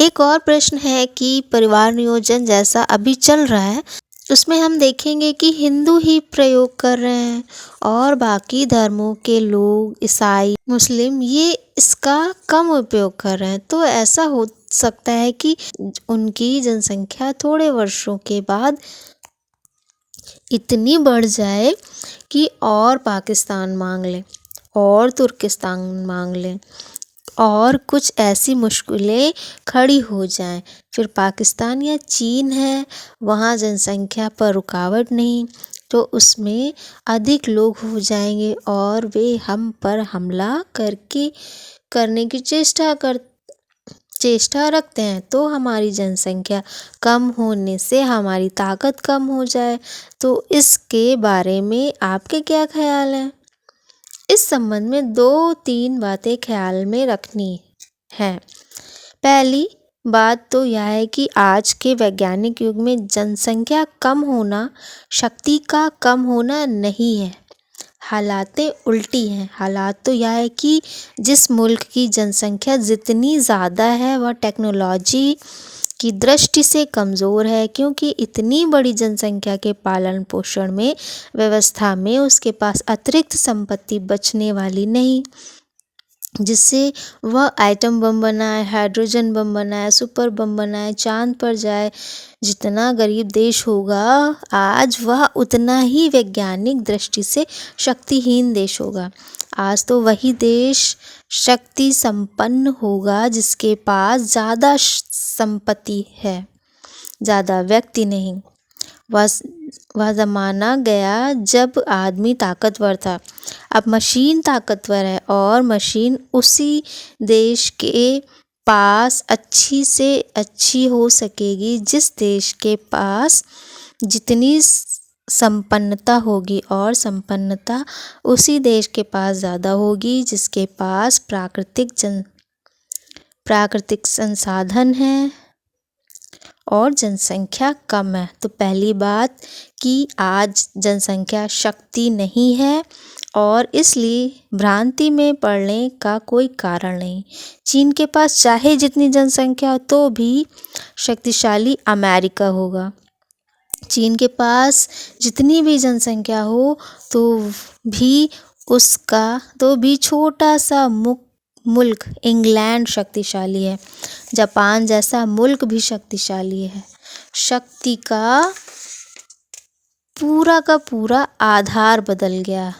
एक और प्रश्न है कि परिवार नियोजन जैसा अभी चल रहा है उसमें हम देखेंगे कि हिंदू ही प्रयोग कर रहे हैं और बाकी धर्मों के लोग ईसाई मुस्लिम ये इसका कम उपयोग कर रहे हैं। तो ऐसा हो सकता है कि उनकी जनसंख्या थोड़े वर्षों के बाद इतनी बढ़ जाए कि और पाकिस्तान मांग ले और तुर्किस्तान मांग ले और कुछ ऐसी मुश्किलें खड़ी हो जाएं। फिर पाकिस्तान या चीन है, वहाँ जनसंख्या पर रुकावट नहीं तो उसमें अधिक लोग हो जाएंगे और वे हम पर हमला करने की चेष्टा रखते हैं। तो हमारी जनसंख्या कम होने से हमारी ताकत कम हो जाए। तो इसके बारे में आपके क्या ख्याल हैं? इस संबंध में 2-3 बातें ख्याल में रखनी है। पहली बात तो यह है कि आज के वैज्ञानिक युग में जनसंख्या कम होना शक्ति का कम होना नहीं है, हालातें उल्टी हैं। हालात तो यह है कि जिस मुल्क की जनसंख्या जितनी ज़्यादा है वह टेक्नोलॉजी की दृष्टि से कमज़ोर है, क्योंकि इतनी बड़ी जनसंख्या के पालन पोषण में व्यवस्था में उसके पास अतिरिक्त संपत्ति बचने वाली नहीं, जिससे वह एटम बम बनाए, हाइड्रोजन बम बनाए, सुपर बम बनाए, चांद पर जाए। जितना गरीब देश होगा आज वह उतना ही वैज्ञानिक दृष्टि से शक्तिहीन देश होगा। आज तो वही देश शक्ति संपन्न होगा जिसके पास ज़्यादा संपत्ति है, ज़्यादा व्यक्ति नहीं। वह ज़माना गया जब आदमी ताकतवर था, अब मशीन ताकतवर है और मशीन उसी देश के पास अच्छी से अच्छी हो सकेगी जिस देश के पास जितनी संपन्नता होगी, और संपन्नता उसी देश के पास ज़्यादा होगी जिसके पास प्राकृतिक संसाधन हैं और जनसंख्या कम है। तो पहली बात कि आज जनसंख्या शक्ति नहीं है और इसलिए भ्रांति में पड़ने का कोई कारण नहीं। चीन के पास चाहे जितनी जनसंख्या हो तो भी शक्तिशाली अमेरिका होगा। चीन के पास जितनी भी जनसंख्या हो तो भी छोटा सा मुल्क इंग्लैंड शक्तिशाली है। जापान जैसा मुल्क भी शक्तिशाली है। शक्ति का पूरा आधार बदल गया।